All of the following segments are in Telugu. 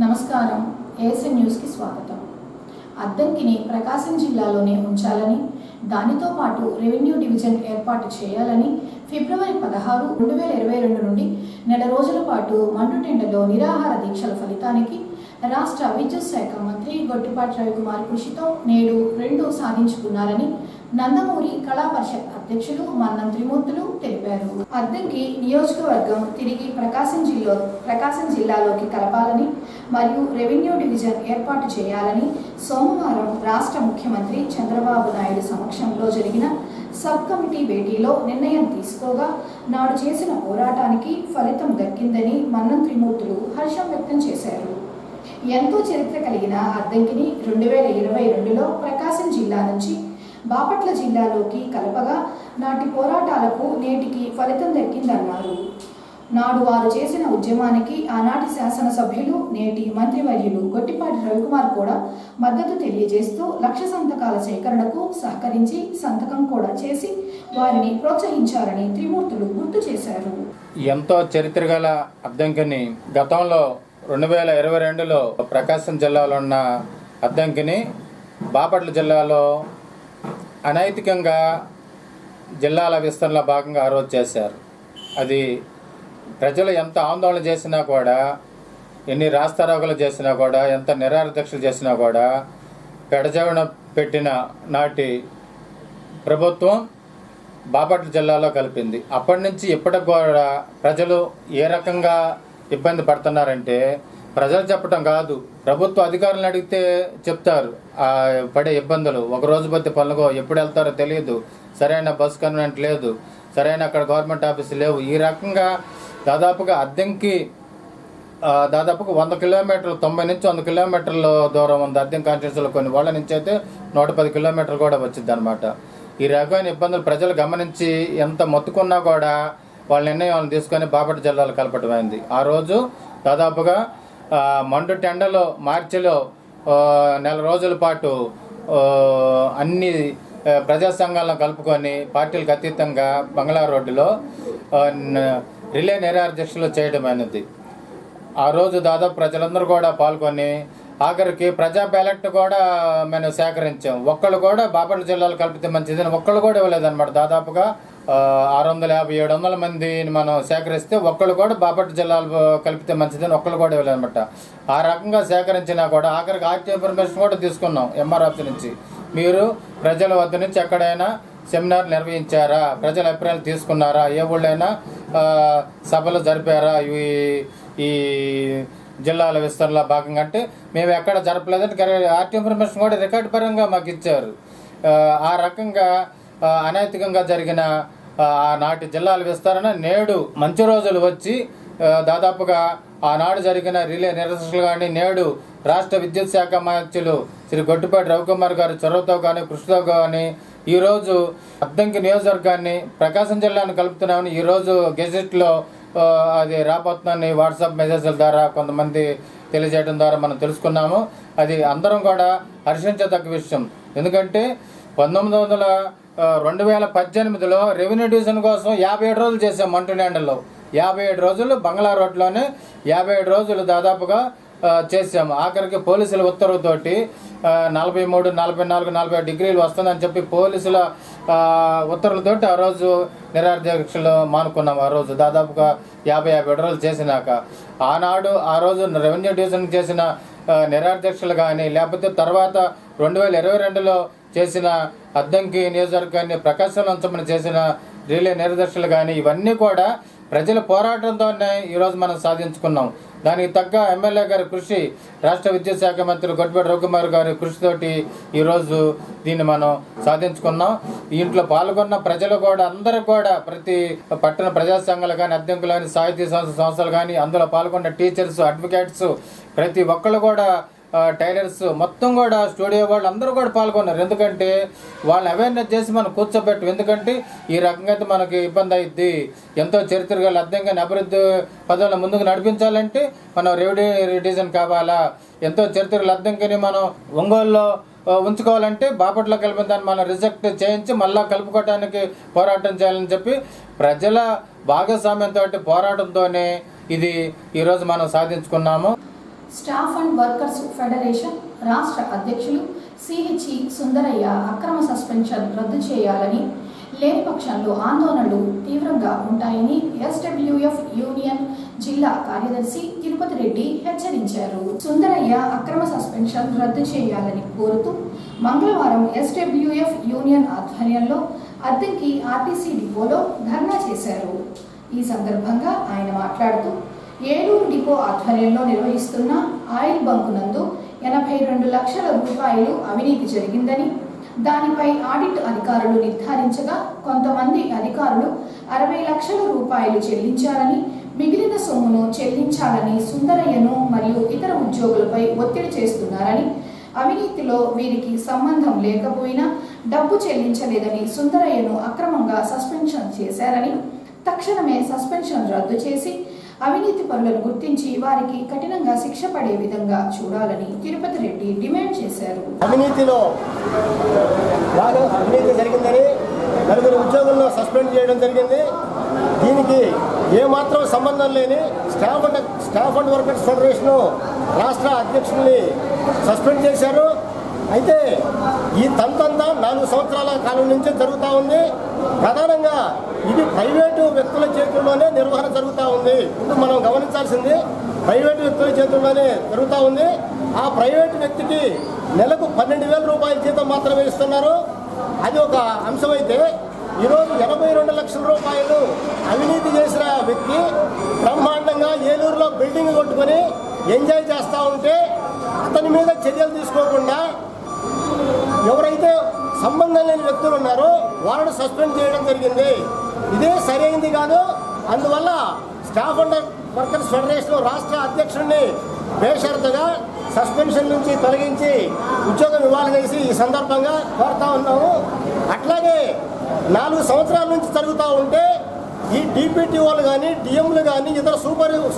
నమస్కారం. ఏఎస్ఎన్ న్యూస్కి స్వాగతం. అద్దంకిని ప్రకాశం జిల్లాలోనే ఉంచాలని, దానితో పాటు రెవెన్యూ డివిజన్ ఏర్పాటు చేయాలని ఫిబ్రవరి 16, 2022 నుండి నెల రోజుల పాటు మండుటెండలో నిరాహార దీక్షల ఫలితానికి రాష్ట్ర విద్యుత్ శాఖ మంత్రి గొట్టిపాటి రవికుమార్ కృషితో నేడు 2 సాధించుకున్నారని నందమూరి కళా పరిషత్ అధ్యక్షులు మన్నం త్రిమూర్తులు తెలిపారు. అద్దంకి నియోజకవర్గం తిరిగి ప్రకాశం జిల్లాలోకి కలపాలని మరియు రెవెన్యూ డివిజన్ ఏర్పాటు చేయాలని సోమవారం రాష్ట్ర ముఖ్యమంత్రి చంద్రబాబు నాయుడు సమక్షంలో జరిగిన సబ్ కమిటీ భేటీలో నిర్ణయం తీసుకోగా నాడు చేసిన పోరాటానికి ఫలితం దక్కిందని మన్నం త్రిమూర్తులు హర్షం వ్యక్తం చేశారు. ఎంతో చరిత్ర కలిగిన అద్దంకిని 2022లో ప్రకాశం జిల్లా నుంచి బాపట్ల జిల్లాలోకి కలపగా నాటి పోరాటాలకు నేటికి ఫలితం దక్కిందన్నారు. నాడు వారు చేసిన ఉద్యమానికి ఆనాటి శాసనసభ్యులు, నేటి మంత్రివర్యులు గొట్టిపాటి రవికుమార్ కూడా మద్దతు తెలియజేస్తూ 1,00,000 సంతకాల సేకరణకు సహకరించి సంతకం కూడా చేసి వారిని ప్రోత్సహించారని త్రిమూర్తులు గుర్తు చేశారు. ఎంతో చరిత్ర గల అద్దంకిని గతంలో 2022లో ప్రకాశం జిల్లాలో ఉన్న అద్దంకిని బాపట్ల జిల్లాలో అనైతికంగా జిల్లాల విస్తరణలో భాగంగా ఆ రోజు చేశారు. అది ప్రజలు ఎంత ఆందోళన చేసినా కూడా, ఎన్ని రాస్తారోకలు చేసినా కూడా, ఎంత నిరాహార దీక్షలు చేసినా కూడా పెడచెవిన పెట్టిన నాటి ప్రభుత్వం బాపట్ల జిల్లాలో కలిపింది. అప్పటి నుంచి ఇప్పటికి కూడా ప్రజలు ఏ రకంగా ఇబ్బంది పడుతున్నారంటే, ప్రజలు చెప్పటం కాదు, ప్రభుత్వ అధికారులను అడిగితే చెప్తారు ఆ పడే ఇబ్బందులు. ఒక రోజు బట్టి పనులుగో, ఎప్పుడు వెళ్తారో తెలియదు, సరైన బస్ కన్వెంట్ లేదు, సరైన అక్కడ గవర్నమెంట్ ఆఫీసు లేవు. ఈ రకంగా దాదాపుగా అద్దంకి దాదాపుగా 100 కిలోమీటర్లు, 90 నుంచి 100 కిలోమీటర్ల దూరం ఉంది అద్దెం కాన్స్టిట్యూన్సీలో. కొన్ని వాళ్ళ నుంచి అయితే 110 కిలోమీటర్లు కూడా వచ్చింది అనమాట. ఈ రకమైన ఇబ్బందులు ప్రజలు గమనించి ఎంత మొత్తుకున్నా కూడా వాళ్ళ నిర్ణయం తీసుకొని బాపట్ల జిల్లాలో కలపటమైంది. ఆ రోజు దాదాపుగా మండు టెండలో మార్చిలో నెల రోజుల పాటు అన్ని ప్రజా సంఘాలను కలుపుకొని పార్టీలకు అతీతంగా బంగ్లా రోడ్డులో రిలే నిరాహార దీక్షలు చేయడమైనది. ఆ రోజు దాదాపు ప్రజలందరూ కూడా పాల్గొని ఆఖరికి ప్రజా బ్యాలెట్ కూడా మేము సేకరించాం. ఒక్కళ్ళు కూడా బాపట్ల జిల్లాలో కలిపితే మంచిదని ఒక్కళ్ళు కూడా ఇవ్వలేదన్నమాట. దాదాపుగా 650-700 మందిని మనం సేకరిస్తే ఒక్కళ్ళు కూడా బాపట్ల జిల్లాలో కలిపితే మంచిదని ఒక్కళ్ళు కూడా ఇవ్వలేదన్నమాట. ఆ రకంగా సేకరించినా కూడా ఆఖరికి ఆర్టీ ఇన్ఫర్మేషన్ కూడా తీసుకున్నాం ఎంఆర్ ఆఫీస్ నుంచి. మీరు ప్రజల వద్ద నుంచి ఎక్కడైనా సెమినార్ నిర్వహించారా, ప్రజల అభిప్రాయాలు తీసుకున్నారా, ఏ ఊళ్ళైనా సభలు జరిపారా ఈ జిల్లాల విస్తరణలో భాగంగా అంటే మేము ఎక్కడ జరపలేదంటే ఆర్టీ ఇన్ఫర్మేషన్ కూడా రికార్డు పరంగా మాకు ఇచ్చారు. ఆ రకంగా అనైతికంగా జరిగిన ఆనాటి జిల్లాల విస్తరణ నేడు మంచి రోజులు వచ్చి దాదాపుగా ఆనాడు జరిగిన రిలే నిరసనలు కానీ, నేడు రాష్ట్ర విద్యుత్ శాఖ మంత్రులు శ్రీ గొట్టిపాటి రవికుమార్ గారి చొరవతో కానీ, కృషితో కానీ ఈరోజు అద్దంకి నియోజకవర్గాన్ని ప్రకాశం జిల్లాను కలుపుతున్నామని ఈరోజు గెజెట్లో అది రాబోతుందని వాట్సాప్ మెసేజ్ల ద్వారా కొంతమంది తెలియజేయడం ద్వారా మనం తెలుసుకున్నాము. అది అందరం కూడా హర్షించదగ్గ విషయం. ఎందుకంటే 2018లో రెవెన్యూ డివిజన్ కోసం 57 రోజులు చేసాం మంటునేండలో. 57 రోజులు బంగ్లా రోడ్లోనే 57 రోజులు దాదాపుగా చేసాము. ఆఖరికి పోలీసుల ఉత్తర్వుతోటి 43, 44, 45 డిగ్రీలు వస్తుందని చెప్పి పోలీసుల ఉత్తర్వులతోటి ఆ రోజు నిరాహార దీక్షలు మానుకున్నాము. ఆ రోజు దాదాపుగా 50-57 రోజులు చేసినాక ఆనాడు ఆ రోజు రెవెన్యూ డివిజన్ చేసిన నిరాహార దీక్షలు కానీ, లేకపోతే తర్వాత 2022లో చేసిన అద్దంకి నియోజకవర్గాన్ని ప్రకాశంలో ఉంచమని చేసిన రిలే నిరదీక్షలు కానీ ఇవన్నీ కూడా ప్రజల పోరాటంతోనే ఈరోజు మనం సాధించుకున్నాం. దానికి తగ్గ ఎమ్మెల్యే గారి కృషి, రాష్ట్ర విద్యుత్ శాఖ మంత్రి గొట్టిపాటి రవికుమార్ గారి కృషితోటి ఈరోజు దీన్ని మనం సాధించుకున్నాం. దీంట్లో పాల్గొన్న ప్రజలు కూడా అందరూ కూడా ప్రతి పట్టణ ప్రజా సంఘాలు కానీ, అద్దెంకులు కానీ, సాహితీ సంస్థలు కానీ, అందులో పాల్గొన్న టీచర్స్, అడ్వకేట్స్ ప్రతి ఒక్కళ్ళు కూడా, టైలర్స్ మొత్తం కూడా, స్టూడియో వాళ్ళు అందరూ కూడా పాల్గొన్నారు. ఎందుకంటే వాళ్ళని అవేర్నెస్ చేసి మనం కూర్చోబెట్టు. ఎందుకంటే ఈ రకంగా అయితే మనకి ఇబ్బంది అయింది. ఎంతో చరిత్ర గల అద్దంకిని అభివృద్ధి పదంలో ముందుకు నడిపించాలంటే మనం రెవెన్యూ డివిజన్ కావాలా, ఎంతో చరిత్ర గల అద్దంకిని మనం ఒంగోలులో ఉంచుకోవాలంటే బాపట్ల కలిపిన దాన్ని మనం రిజెక్ట్ చేయించి మళ్ళీ కలుపుకోవడానికి పోరాటం చేయాలని చెప్పి ప్రజల భాగస్వామ్యంతో పోరాటంతోనే ఇది ఈరోజు మనం సాధించుకున్నాము. స్టాఫ్ అండ్ వర్కర్స్ ఫెడరేషన్ రాష్ట్ర అధ్యక్షులు సిహెచ్ఈ సుందరయ్య అక్రమ సస్పెన్షన్ రద్దు చేయాలని, లేని పక్షంలో ఆందోళనలు తీవ్రంగా ఉంటాయని ఎస్డబ్ల్యూఎఫ్ యూనియన్ జిల్లా కార్యదర్శి తిరుపతి రెడ్డి హెచ్చరించారు. సుందరయ్య అక్రమ సస్పెన్షన్ రద్దు చేయాలని కోరుతూ మంగళవారం ఎస్డబ్ల్యూఎఫ్ యూనియన్ ఆధ్వర్యంలో అద్దంకి ఆర్టీసీ డిపోలో ధర్నా చేశారు. ఈ సందర్భంగా ఆయన మాట్లాడుతూ ఏలూరు డిపో ఆధ్వర్యంలో నిర్వహిస్తున్న ఆయిల్ బంకు నందు 82 లక్షల రూపాయలు అవినీతి జరిగిందని, దానిపై ఆడిట్ అధికారులు నిర్ధారించగా కొంతమంది అధికారులు 60 లక్షల రూపాయలు చెల్లించారని, మిగిలిన సొమ్మును చెల్లించాలని సుందరయ్యను మరియు ఇతర ఉద్యోగులపై ఒత్తిడి చేస్తున్నారని, అవినీతిలో వీరికి సంబంధం లేకపోయినా డబ్బు చెల్లించలేదని సుందరయ్యను అక్రమంగా సస్పెన్షన్ చేశారని, తక్షణమే సస్పెన్షన్ రద్దు చేసి అవినీతి పరులను గుర్తించి వారికి కఠినంగా శిక్ష పడే విధంగా చూడాలని తిరుపతి రెడ్డి డిమాండ్ చేశారు. అవినీతిలో బాగా అవినీతి జరిగిందని 4 ఉద్యోగులను సస్పెండ్ చేయడం జరిగింది. దీనికి ఏమాత్రం సంబంధం లేని స్టాఫ్ అండ్ వర్కర్స్ ఫెడరేషన్ రాష్ట్ర అధ్యక్షుల్ని సస్పెండ్ చేశారు. అయితే ఈ తంతంతా 4 సంవత్సరాల కాలం నుంచి జరుగుతూ ఉంది. ప్రధానంగా ఇది ప్రైవేటు వ్యక్తుల చేతుల్లోనే నిర్వహణ జరుగుతూ ఉంది. ఇప్పుడు మనం గమనించాల్సింది ప్రైవేటు వ్యక్తుల చేతుల్లోనే జరుగుతూ ఉంది. ఆ ప్రైవేటు వ్యక్తికి నెలకు 12,000 రూపాయల జీతం మాత్రమే ఇస్తున్నారు. అది ఒక అంశమైతే ఈరోజు 82 లక్షల రూపాయలు అవినీతి చేసిన వ్యక్తి బ్రహ్మాండంగా ఏలూరులో బిల్డింగ్ కొట్టుకొని ఎంజాయ్ చేస్తూ ఉంటే అతని మీద చర్యలు తీసుకోకుండా ఎవరైతే సంబంధం లేని వ్యక్తులు ఉన్నారో వాళ్ళని సస్పెండ్ చేయడం జరిగింది. ఇదే సరైనది కాదు. అందువల్ల స్టాఫ్ అండ్ వర్కర్స్ ఫెడరేషన్ రాష్ట్ర అధ్యక్షుడిని బేషరతుగా సస్పెన్షన్ నుంచి తొలగించి ఉద్యోగం ఇవ్వాలనేసి ఈ సందర్భంగా కోరుతా ఉన్నాము. అట్లాగే 4 సంవత్సరాల నుంచి జరుగుతూ ఉంటే ఈ డిపిటిఓలు కానీ, డిఎంలు కానీ, ఇతర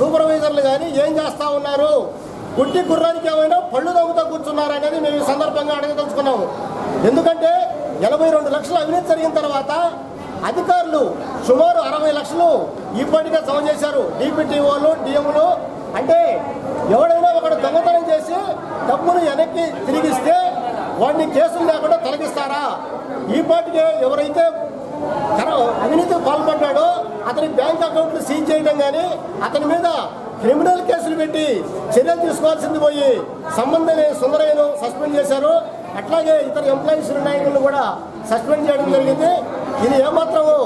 సూపర్వైజర్లు కానీ ఏం చేస్తూ ఉన్నారు? గుడ్డి గుర్రానికి ఏమైనా పళ్ళు తగ్గుతూ కూర్చున్నారు అనేది మేము ఈ సందర్భంగా అడగదలుచుకున్నాము. ఎందుకంటే 82 లక్షలు అవినీతి జరిగిన తర్వాత అధికారులు సుమారు 60 లక్షలు ఇప్పటికే జమ చేశారు. డిపిటిఓలు, డిఎంలు అంటే ఎవడైనా ఒకడు దొంగతనం చేసి డబ్బులు వెనక్కి తిరిగిస్తే వాడిని కేసులు లేకుండా తొలగిస్తారా? ఈ పాటికే ఎవరైతే అవినీతికి పాల్పడ్డాడో అతని బ్యాంక్ అకౌంట్లు సీజ్ చేయడం కానీ, అతని మీద క్రిమినల్ కేసులు పెట్టి చర్యలు తీసుకోవాల్సింది పోయి సంబంధం లేని సుందరయ్యను సస్పెండ్ చేశారు. అట్లాగే ఇతర ఎంప్లాయీస్ నాయకులను కూడా సస్పెండ్ చేయడం జరిగింది. ఇది ఏమాత్రము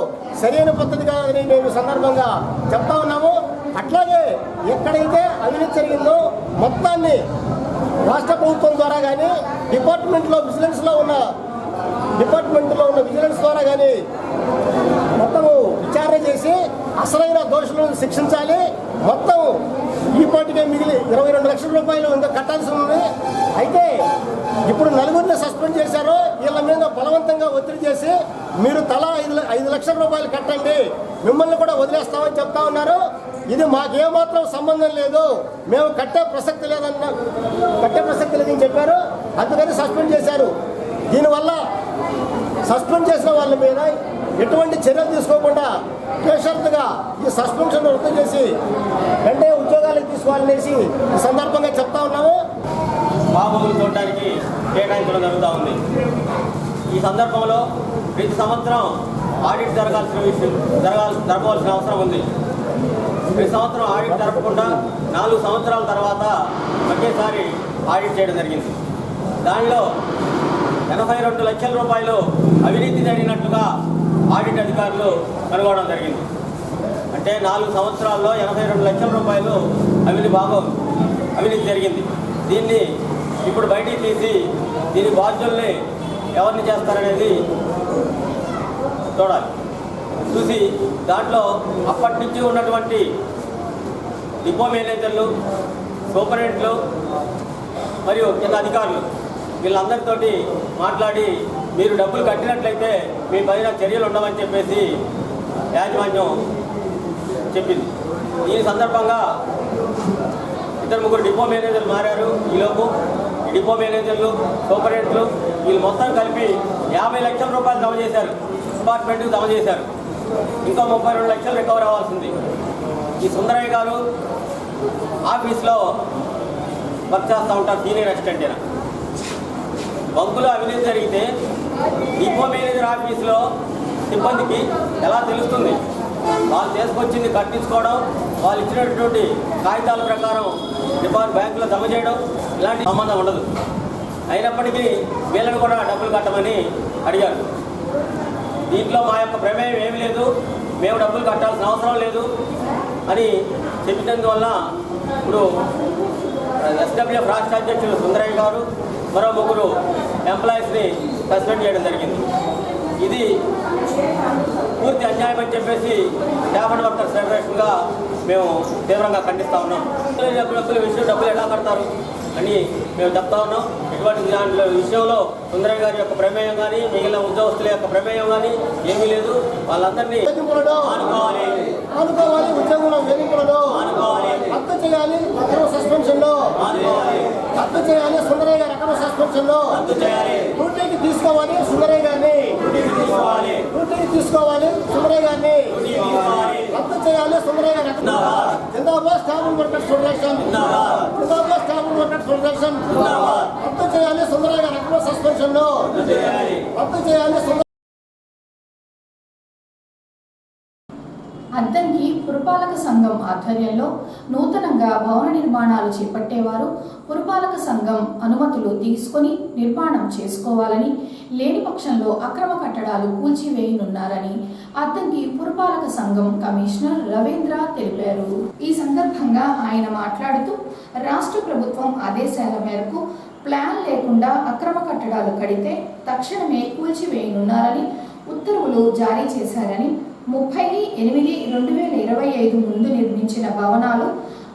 సరైన పద్ధతి కాదని మేము సందర్భంగా చెప్తా ఉన్నాము. అట్లాగే ఎక్కడైతే అవినీతి జరిగిందో మొత్తాన్ని రాష్ట్ర ప్రభుత్వం ద్వారా కానీ, డిపార్ట్మెంట్లో ఉన్న విజిలెన్స్ ద్వారా కానీ మొత్తము విచారణ చేసి అసలైన దోషులను శిక్షించాలి. మొత్తం ఈ పాటికే మిగిలి 22 లక్షల రూపాయలు ఇంకా కట్టాల్సి ఉంది. అయితే ఇప్పుడు 4 సస్పెండ్ చేశారు. వీళ్ళ మీద బలవంతంగా ఒత్తిడి చేసి మీరు తలా 5 లక్షల రూపాయలు కట్టండి, మిమ్మల్ని కూడా వదిలేస్తామని చెప్తా ఉన్నారు. ఇది మాకేమాత్రం సంబంధం లేదు, మేము కట్టే ప్రసక్తి లేదని చెప్పారు. అందుకని సస్పెండ్ చేశారు. దీనివల్ల సస్పెండ్ చేసిన వాళ్ళ మీద ఎటువంటి చర్యలు తీసుకోకుండా బేషరతుగా ఈ సస్పెన్షన్ రద్దు చేసి వెంటనే ఉద్యోగాలకు తీసుకోవాలనేసి ఈ సందర్భంగా చెప్తా ఉన్నాము. బాబులు చూడడానికి కేటాయించడం జరుగుతూ ఉంది. ఈ సందర్భంలో ప్రతి సంవత్సరం ఆడిట్ జరపవలసిన అవసరం ఉంది. ప్రతి సంవత్సరం ఆడిట్ జరపకుండా 4 సంవత్సరాల తర్వాత ఒకేసారి ఆడిట్ చేయడం జరిగింది. దానిలో 82 లక్షల రూపాయలు అవినీతి జరిగినట్లుగా ఆడిట్ అధికారులు కనుగొనడం జరిగింది. అంటే 4 సంవత్సరాల్లో 82 లక్షల రూపాయలు అవినీతి జరిగింది. దీన్ని ఇప్పుడు బయటికి తీసి దీని బాధ్యుల్ని ఎవరిని చేస్తారనేది చూడాలి. చూసి దాంట్లో అప్పటి నుంచి ఉన్నటువంటి డిపో మేనేజర్లు, సూపరింటెండెంట్లు మరియు కింద అధికారులు వీళ్ళందరితోటి మాట్లాడి మీరు డబ్బులు కట్టినట్లయితే మీ పైన చర్యలు ఉండవని చెప్పేసి యాజమాన్యం చెప్పింది. ఈ సందర్భంగా 2-3 డిపో మేనేజర్లు మారారు. ఈలోపు డిపో మేనేజర్లు, సూపరింటెండెంట్లు వీళ్ళు మొత్తం కలిపి 50 లక్షల రూపాయలు జమ చేశారు. డిపార్ట్మెంట్కి జమ చేశారు. ఇంకా 32 లక్షలు రికవర్ అవ్వాల్సింది. ఈ సుందరయ్య గారు ఆఫీస్లో వర్క్ చేస్తూ ఉంటారు సీనియర్ అసిస్టెంట్ అయినా. బంకులో అవినీతి జరిగితే డిపో మేనేజర్ ఆఫీస్లో సిబ్బందికి ఎలా తెలుస్తుంది? వాళ్ళు తీసుకొచ్చింది కట్టించుకోవడం, వాళ్ళు ఇచ్చినటువంటి కాగితాల ప్రకారం బ్యాంకులో జమ చేయడం ఇలాంటి సంబంధం ఉండదు. అయినప్పటికీ వీళ్ళని కూడా డబ్బులు కట్టమని అడిగారు. దీంట్లో మా యొక్క ప్రమేయం ఏమీ లేదు, మేము డబ్బులు కట్టాల్సిన అవసరం లేదు అని చెప్పినందువల్ల ఇప్పుడు ఎస్డబ్ల్యూఎఫ్ రాష్ట్ర అధ్యక్షులు సుందరయ్య గారు మరో 3 ఎంప్లాయీస్ని సస్పెండ్ చేయడం జరిగింది. ఇది పూర్తి అన్యాయం అని చెప్పేసి స్టాఫ్ అండ్ వర్కర్స్ ఫెడరేషన్గా మేము తీవ్రంగా ఖండిస్తూ ఉన్నాం. డబ్బులు ఎలా కడతారు అని మేము చెప్తా ఉన్నాం. ఇటువంటి దాంట్లో విషయంలో సుందరయ్య గారి యొక్క ప్రమేయం కానీ మిగిలిన ఉద్యోగస్తుల యొక్క ప్రమేయం కానీ ఏమీ లేదు. వాళ్ళందరినీ అనుకోవాలి, ఉద్యోగుల వేదికలను రద్దు చేయాలి, అక్రమ సస్పెన్షన్లో రద్దు చేయాలి, సుందరయ్య గారి అక్రమ సస్పెన్షన్లో డ్యూటీకి తీసుకోవాలి, సుందరయ్య గారిని డ్యూటీకి తీసుకోవాలి, సుందరయ్య గారిని రద్దు చేయాలి, సుందరయ్య గారి జిందాబాద్ స్టాఫ్ అండ్ వర్కర్స్ ఫెడరేషన్, జిందాబాద్ స్టాఫ్ అండ్ వర్కర్స్ ఫెడరేషన్ రద్దు చేయాలి, సుందరయ్య గారి అక్రమ సస్పెన్షన్లో రద్దు చేయాలి. అద్దంకి పురపాలక సంఘం ఆధ్వర్యంలో నూతనంగా భవన నిర్మాణాలు చేపట్టేవారు పురపాలక సంఘం అనుమతులు తీసుకొని నిర్మాణం చేసుకోవాలని, లేని పక్షంలో అక్రమ కట్టడాలు కూల్చివేయనున్నారని అద్దంకి పురపాలక సంఘం కమిషనర్ రవీంద్ర తెలిపారు. ఈ సందర్భంగా ఆయన మాట్లాడుతూ రాష్ట్ర ప్రభుత్వం ఆదేశాల మేరకు ప్లాన్ లేకుండా అక్రమ కట్టడాలు కడితే తక్షణమే కూల్చివేయనున్నారని ఉత్తర్వులు జారీ చేశారని, 30/8/2025 ముందు నిర్మించిన భవనాలు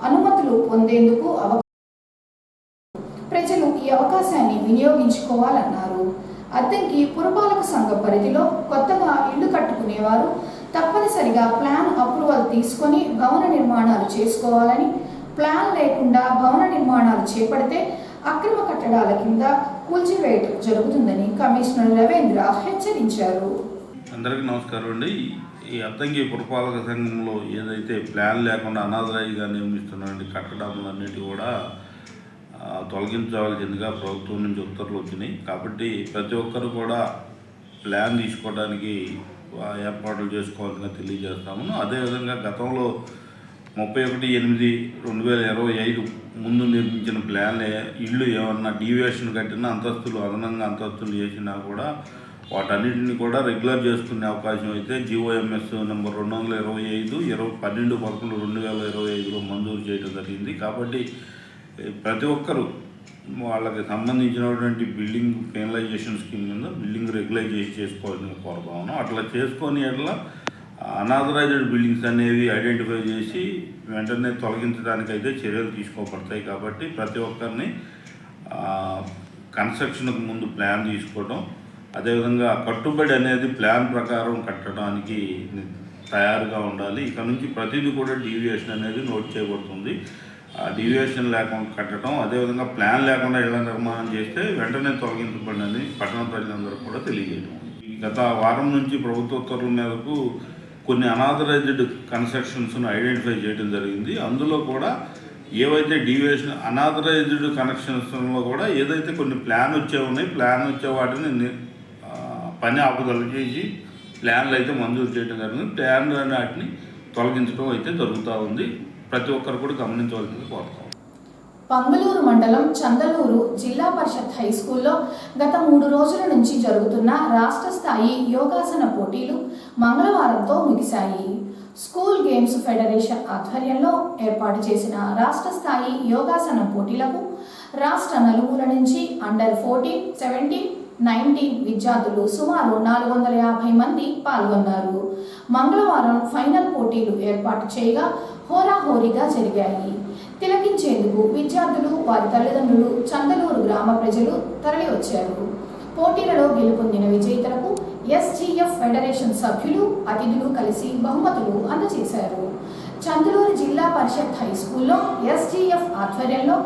అనుమతులు పొందేందుకు ప్రజలు ఈ అవకాశాన్ని వినియోగించుకోవాలన్నారు. అద్దంకి పురపాలక సంఘ పరిధిలో కొత్తగా ఇళ్లు కట్టుకునేవారు తప్పనిసరిగా ప్లాన్ అప్రూవల్ తీసుకొని భవన నిర్మాణాలు చేసుకోవాలని, ప్లాన్ లేకుండా భవన నిర్మాణాలు చేపడితే అక్రమ కట్టడాల కింద కూల్చివేయడం జరుగుతుందని కమిషనర్ రవీంద్ర హెచ్చరించారు. అందరికీ నమస్కారం అండి. ఈ అద్దంకి పురపాలక సంఘంలో ఏదైతే ప్లాన్ లేకుండా అనాథరైజ్గా నిర్మిస్తున్నటువంటి కట్టడాలన్నిటి కూడా తొలగించవలసిందిగా ప్రభుత్వం నుంచి ఉత్తర్వులు వచ్చినాయి. కాబట్టి ప్రతి ఒక్కరు కూడా ప్లాన్ తీసుకోవడానికి ఏర్పాట్లు చేసుకోవాలని తెలియజేస్తాము. అదేవిధంగా గతంలో 31/8/2025 ముందు నిర్మించిన ప్లాన్లే ఇళ్ళు ఏమన్నా డీవియేషన్ కట్టినా అంతస్తులు అదనంగా అంతస్తులు చేసినా కూడా వాటన్నిటిని కూడా రెగ్యులర్ చేసుకునే అవకాశం అయితే GOMS నెంబర్ 225 12/11/2025లో మంజూరు చేయడం జరిగింది. కాబట్టి ప్రతి ఒక్కరూ వాళ్ళకి సంబంధించినటువంటి బిల్డింగ్ పెనలైజేషన్ స్కీమ్ కింద బిల్డింగ్ రెగ్యులైజ్ చేసుకోవాలని కోరుతా ఉన్నాం. అట్లా చేసుకొని అట్లా అనాథరైజ్డ్ బిల్డింగ్స్ అనేవి ఐడెంటిఫై చేసి వెంటనే తొలగించడానికైతే చర్యలు తీసుకోబడతాయి. కాబట్టి ప్రతి ఒక్కరిని కన్స్ట్రక్షన్కు ముందు ప్లాన్ తీసుకోవడం, అదేవిధంగా కట్టుబడి అనేది ప్లాన్ ప్రకారం కట్టడానికి తయారుగా ఉండాలి. ఇక నుంచి ప్రతిదీ కూడా డీవియేషన్ అనేది నోట్ చేయబడుతుంది. డీవియేషన్ లేకుండా కట్టడం, అదేవిధంగా ప్లాన్ లేకుండా ఇళ్ల నిర్మాణం చేస్తే వెంటనే తొలగించబడినది పట్టణ ప్రజలందరూ కూడా తెలియజేయడం. గత వారం నుంచి ప్రభుత్వ ఉత్తర్వుల మేరకు కొన్ని అనాథరైజ్డ్ కన్స్ట్రక్షన్స్ను ఐడెంటిఫై చేయడం జరిగింది. అందులో కూడా ఏవైతే డీవియేషన్ అనాథరైజ్డ్ కనెక్షన్స్లో కూడా ఏదైతే కొన్ని ప్లాన్ వచ్చే ఉన్నాయి, ప్లాన్ వచ్చే వాటిని పని ఆపుదల చేసి ప్లాన్లు అయితే మంజూరు చేయడం జరిగింది. ప్లాన్ వాటిని తొలగించడం అయితే జరుగుతూ ఉంది. ప్రతి ఒక్కరు కూడా గమనించవలసింది కోరుతాం. పంగలూరు మండలం చందలూరు జిల్లా పరిషత్ హై స్కూల్లో గత 3 రోజుల నుంచి జరుగుతున్న రాష్ట్ర స్థాయి యోగాసన పోటీలు మంగళవారంతో ముగిశాయి. స్కూల్ గేమ్స్ ఫెడరేషన్ ఆధ్వర్యంలో ఏర్పాటు చేసిన రాష్ట్ర స్థాయి యోగాసన పోటీలకు రాష్ట్ర నలుమూల నుంచి అండర్ 14, 17, 19 విద్యార్థులు సుమారు 450 మంది పాల్గొన్నారు. మంగళవారం ఫైనల్ పోటీలు ఏర్పాటు చేయగా హోరాహోరీగా జరిగాయి. తిలకించేందుకు విద్యార్థులు, వారి తల్లిదండ్రులు, చందలూరు గ్రామ ప్రజలు తరలి వచ్చారు. పోటీలలో గెలుపొందిన విజేతలకు SGF ఫెడరేషన్ సభ్యులు, అతిథులు కలిసి బహుమతులు అందజేశారు. చందలూరు జిల్లా పరిషత్ హై స్కూల్లో SGF ఆధ్వర్యంలో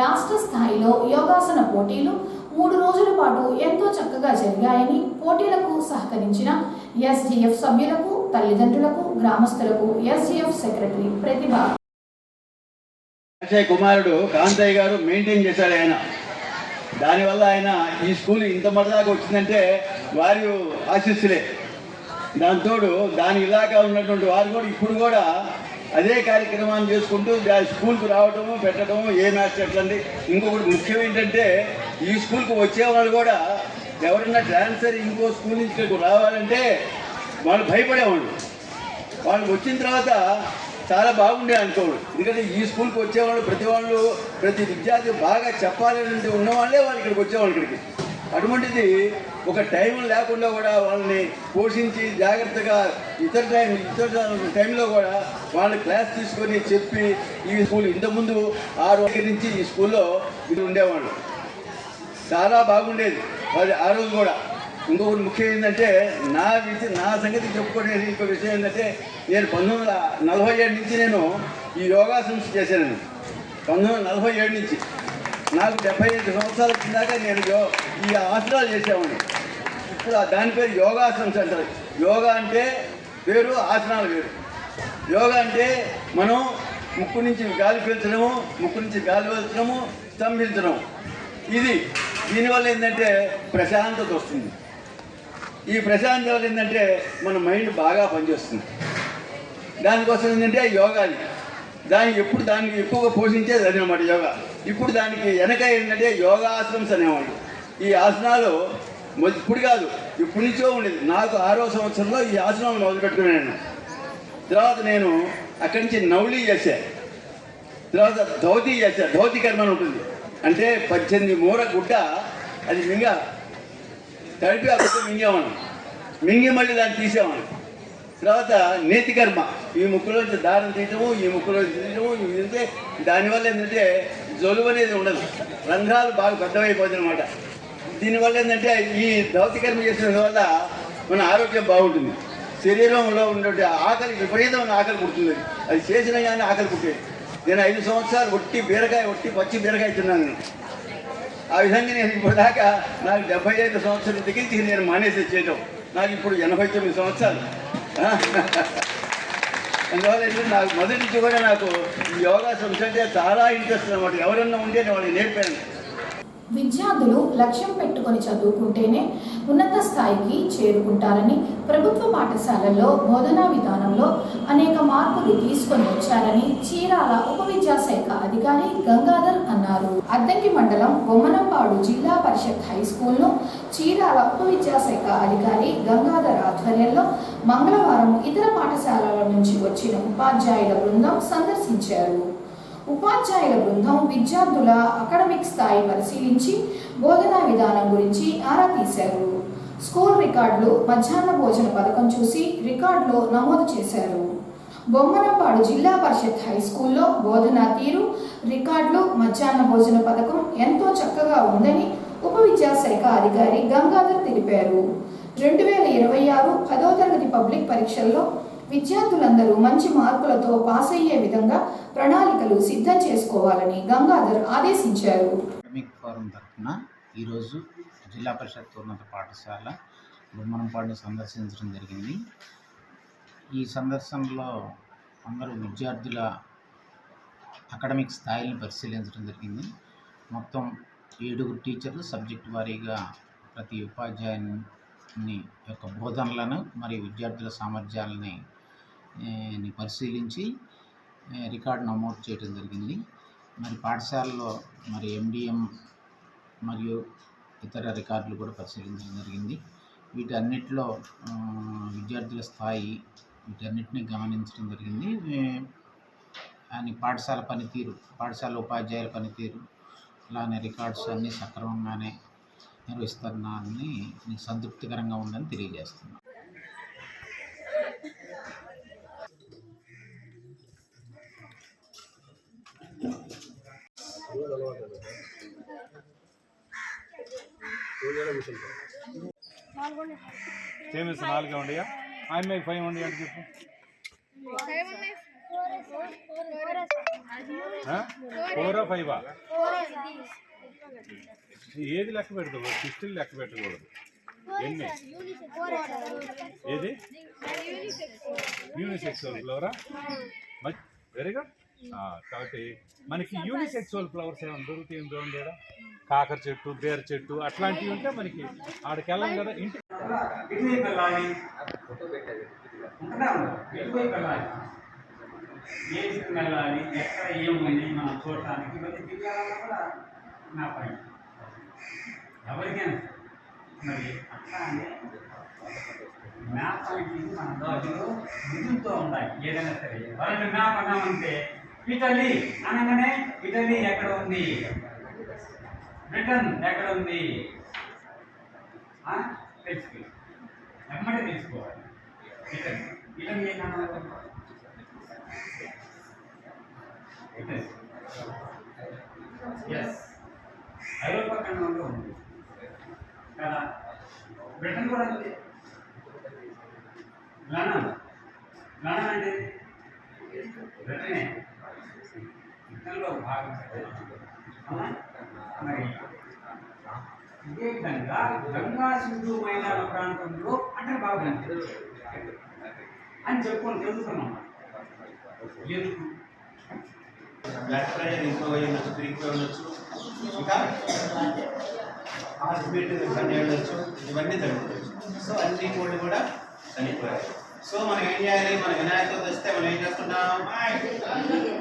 రాష్ట్ర స్థాయిలో యోగాసన పోటీలు 3 రోజుల పాటు ఎంతో చక్కగా జరిగాయని పోటీలకు సహకరించిన SGF సభ్యులకు, తల్లిదండ్రులకు, గ్రామస్తులకు SGF సెక్రటరీ ప్రతిభ అక్షయ్ కుమారుడు కాంతయ్య గారు మెయింటైన్ చేశాడు ఆయన. దానివల్ల ఆయన ఈ స్కూల్ ఇంత మరదాకా వచ్చిందంటే వారి ఆశీస్సులే. దాంతోడు దాని ఇలాగా ఉన్నటువంటి వారు కూడా ఇప్పుడు కూడా అదే కార్యక్రమాన్ని చేసుకుంటూ స్కూల్కు రావటము పెట్టడము ఏ మ్యాథ్స్ ఎట్లండి. ఇంకొకటి ముఖ్యం ఏంటంటే ఈ స్కూల్కి వచ్చేవాళ్ళు కూడా ఎవరన్నా ట్రాన్స్ఫర్ ఇంకో స్కూల్ నుంచి ఇక్కడికి రావాలంటే వాళ్ళు భయపడేవాళ్ళు. వాళ్ళు వచ్చిన తర్వాత చాలా బాగుండే అనుకోడు. ఎందుకంటే ఈ స్కూల్కి వచ్చేవాళ్ళు ప్రతి విద్యార్థి బాగా చెప్పాలని ఉన్నవాళ్ళే వాళ్ళు ఇక్కడికి వచ్చేవాళ్ళు. ఇక్కడికి అటువంటిది ఒక టైం లేకుండా కూడా వాళ్ళని పోషించి జాగ్రత్తగా ఇతర టైంలో కూడా వాళ్ళని క్లాస్ తీసుకొని చెప్పి ఈ స్కూల్ ఇంతకుముందు 6 నుంచి ఈ స్కూల్లో వీళ్ళు ఉండేవాళ్ళు. చాలా బాగుండేది అది ఆ రోజు కూడా. ఇంకొకటి ముఖ్యం ఏంటంటే నా సంగతి చెప్పుకునే ఇంకో విషయం ఏంటంటే నేను 1947 నుంచి నేను ఈ యోగాసన్స్ చేశాను. 1947 నుంచి నాకు 75 సంవత్సరాల కిందాక నేను ఈ ఆసనాలు చేసేవాడిని. ఇప్పుడు దాని పేరు యోగాసన్స్ అంటారు. యోగా అంటే వేరు, ఆసనాలు వేరు. యోగా అంటే మనం ముక్కు నుంచి గాలి పీల్చడము, ముక్కు నుంచి గాలి వదలడము, స్తంభించడం. దీనివల్ల ఏంటంటే ప్రశాంతత వస్తుంది. ఈ ప్రశాంతత వల్ల ఏంటంటే మన మైండ్ బాగా పనిచేస్తుంది. దానికోసం ఏంటంటే యోగాది దానికి ఎక్కువగా పోషించేది అదనమాట యోగా. ఇప్పుడు దానికి వెనక ఏంటంటే యోగాసనమ్స్ అనేవాళ్ళు. ఈ ఆసనాలు ఇప్పుడు కాదు, ఇప్పటి నుంచో ఉండేది. నాకు 6వ సంవత్సరంలో ఈ ఆసనాలు మొదలుపెట్టుకున్నాను. తర్వాత నేను అక్కడి నుంచి నౌలి చేశా. తర్వాత ధౌతి చేశా. ధౌతి కర్మ అని ఉంటుంది. అంటే 18 మూర గుడ్డ అది తడిపి ఆ గుడ్డ మింగి మళ్ళీ దాన్ని తీసేవాను. తర్వాత నేతి కర్మ, ఈ ముక్కులోంచి దారం తీయటము, ఈ ముక్కులోంచి తీయటము. ఇదంటే దానివల్ల ఏంటంటే జలుబు అనేది ఉండదు, రంధ్రాలు బాగా పెద్దవైపోతుంది అనమాట. దీనివల్ల ఏంటంటే ఈ ధౌతి కర్మ చేసిన వల్ల మన ఆరోగ్యం బాగుంటుంది. శరీరంలో ఉండే ఆకలి, విపరీతమైన ఆకలి పుడుతుంది. అది చేసినా కానీ ఆకలి పుట్టేది. నేను 5 సంవత్సరాలు పచ్చి బీరకాయ తిన్నాను. ఆ విధంగా నేను ఇప్పటిదాకా నాకు 75 సంవత్సరాల దగ్గరికి నేను మానేసి చేయటం. నాకు ఇప్పుడు 89 సంవత్సరాలు. అందువల్ల ఏంటంటే నాకు మొదటి నుంచి కూడా నాకు ఈ యోగాసనం అంటే చాలా ఇంట్రెస్ట్ అనమాట. ఎవరన్నా ఉంటే నేను వాళ్ళకి నేర్పాను. విద్యార్థులు లక్ష్యం పెట్టుకొని చదువుకుంటేనే ఉన్నత స్థాయికి చేరుకుంటారని, ప్రభుత్వ పాఠశాలల్లో బోధనా విధానంలో అనేక మార్పులు తీసుకొని వచ్చారని చీరాల ఉప విద్యాశాఖ అధికారి గంగాధర్ అన్నారు. అద్దంకి మండలం బొమ్మనంపాడు జిల్లా పరిషత్ హై స్కూల్ను చీరాల ఉప విద్యాశాఖ అధికారి గంగాధర్ ఆధ్వర్యంలో మంగళవారం ఇతర పాఠశాలల నుంచి వచ్చిన ఉపాధ్యాయుల బృందం సందర్శించారు. ఉపాధ్యాయుల బృందం విద్యార్థుల అకాడమిక్ స్థాయి పరిశీలించి బోధనా విధానం గురించి ఆరా తీశారు. స్కూల్ రికార్డులు, మధ్యాహ్న భోజన పథకం చూసి రికార్డులో నమోదు చేశారు. బొమ్మనంపాడు జిల్లా పరిషత్ హై స్కూల్లో బోధనా తీరు, రికార్డులు, మధ్యాహ్న భోజన పథకం ఎంతో చక్కగా ఉందని ఉప విద్యాశాఖ అధికారి గంగాధర్ తెలిపారు. 2026 10వ తరగతి పబ్లిక్ పరీక్షల్లో విద్యార్థులందరూ మంచి మార్కులతో పాస్ అయ్యే విధంగా ప్రణాళికలు సిద్ధం చేసుకోవాలని గంగాధర్ ఆదేశించారు. అకాడమిక్ ఫోరం తరఫున ఈరోజు జిల్లా పరిషత్ ఉన్నత పాఠశాల బొమ్మనంపాడుని సందర్శించడం జరిగింది. ఈ సందర్శనలో అందరూ విద్యార్థుల అకాడమిక్ స్థాయిని పరిశీలించడం జరిగింది. మొత్తం 7 టీచర్లు సబ్జెక్టు వారీగా ప్రతి ఉపాధ్యాయుని యొక్క బోధనలను మరియు విద్యార్థుల సామర్థ్యాలని పరిశీలించి రికార్డు నమోదు చేయడం జరిగింది. మరి పాఠశాలలో మరి MDM మరియు ఇతర రికార్డులు కూడా పరిశీలించడం జరిగింది. వీటన్నిటిలో విద్యార్థుల స్థాయి వీటన్నిటిని గమనించడం జరిగింది. అని పాఠశాల పనితీరు, పాఠశాల ఉపాధ్యాయుల పనితీరు, అలానే రికార్డ్స్ అన్నీ సక్రమంగానే నిర్వహిస్తున్నారని సంతృప్తికరంగా ఉందని తెలియజేస్తున్నాను. సేమిస్ 4 ఉండయా? ఆయన 5 ఉండి అంటే చెప్పు. 4 5 ఏది లెక్క పెడతావు? 16 లెక్క పెట్టకూడదు. ఎన్ని? ఏది యూనిసెక్స్ ఫ్లోరా? Very good. కాబట్టి మనకి యూనిసెక్సువల్ ఫ్లవర్స్ ఏమైనా దొరుకుతాయి చూడండి, కాకర చెట్టు, బేర చెట్టు అట్లాంటివి ఉంటే మనకి ఆడికి వెళ్ళాం కదా ఇంటి వెళ్ళాలి, ఎక్కడ ఏముంది మనం చూడటానికి ఇవన్నీ దిగాలన్నా కూడా నా పని ఎవరికైనా. మరి అట్లా అంటే మ్యాప్ అనేది మన రోజులు నిధులతో ఉంటాయి. ఏదైనా సరే వాళ్ళకి మ్యాప్ అన్నామంటే ఇటలీ అనగానే ఇటలీ ఎక్కడ ఉంది, బ్రిటన్ ఎక్కడ ఉంది తెలుసుకో, ఎమ్మటే తెలుసుకోవాలి. ఇటలీ ఇటలీ ఏమన్నా ఎస్ ఐరోపా ఖండంలో ఉంది కదా. బ్రిటన్ కూడా ఉంది. లండన్ లండన్ అంటే బ్రిటనే, బ్రిటన్లో భాగం. మరి ఇదే విధంగా గంగా సింధు మైదాన ప్రాంతంలో అంటే బాగుంది అని చెప్పుకొని తెలుసుకున్నాం. ఎందుకు బ్లడ్ ప్రెషర్ ఇంప్రూవ్ అయ్యి ఉండొచ్చు, పెరిగిపోయి ఉండొచ్చు, ఇంకా హార్ట్ బీట్ ఇబ్బంది ఉండొచ్చు, ఇవన్నీ జరుగుతుంది. సో అన్ని కోళ్ళు కూడా చనిపోయాయి. సో మనం ఏం చేయాలి, మన వినాయక చవితి వస్తే మనం ఏం చేస్తున్నాం,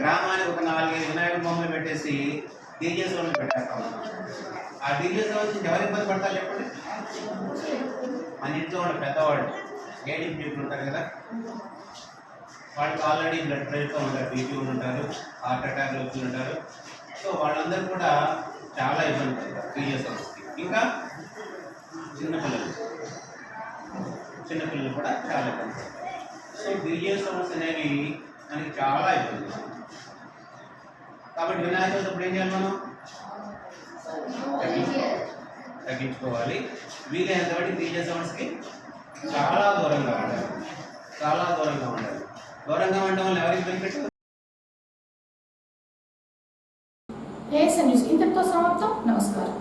గ్రామానికి ఒక 4-5 వినాయక బొమ్మలు పెట్టేసి డీజే సౌండ్ పెట్టేస్తాం. ఆ డీజే సౌండ్ ఎవరు ఇబ్బంది పడతారు చెప్పండి, మన ఇంట్లో ఉన్న పెద్దవాళ్ళు, ఏడీ పీపుల్ ఉంటారు కదా, వాళ్ళకి ఆల్రెడీ బ్లడ్ ప్రెషర్తో ఉంటారు, బీపీ ఉంటారు, హార్ట్ అటాక్లు వచ్చి ఉంటారు. సో వాళ్ళందరూ కూడా చాలా ఇబ్బంది పడతారు డీజే సౌండ్స్కి. ఇంకా చిన్నపిల్లలు కూడా చాలా ఇబ్బంది పడతారు. సో డీజే సౌండ్స్ అనేవి మనకి చాలా ఇబ్బంది. కాబట్టి వినాయక చవితి అప్పుడు ఏం చేయాలి, మనం తగ్గించుకోవాలి. వీలైనంత బట్టి డీజే సౌండ్స్కి చాలా దూరంగా ఉండాలి, చాలా దూరంగా ఉండాలి. దూరంగా ఉండడం వల్ల ఎవరికి బెనిఫిట్? ఏఎస్ఎన్ న్యూస్ ఇంతటితో సమాప్తం. నమస్కారం.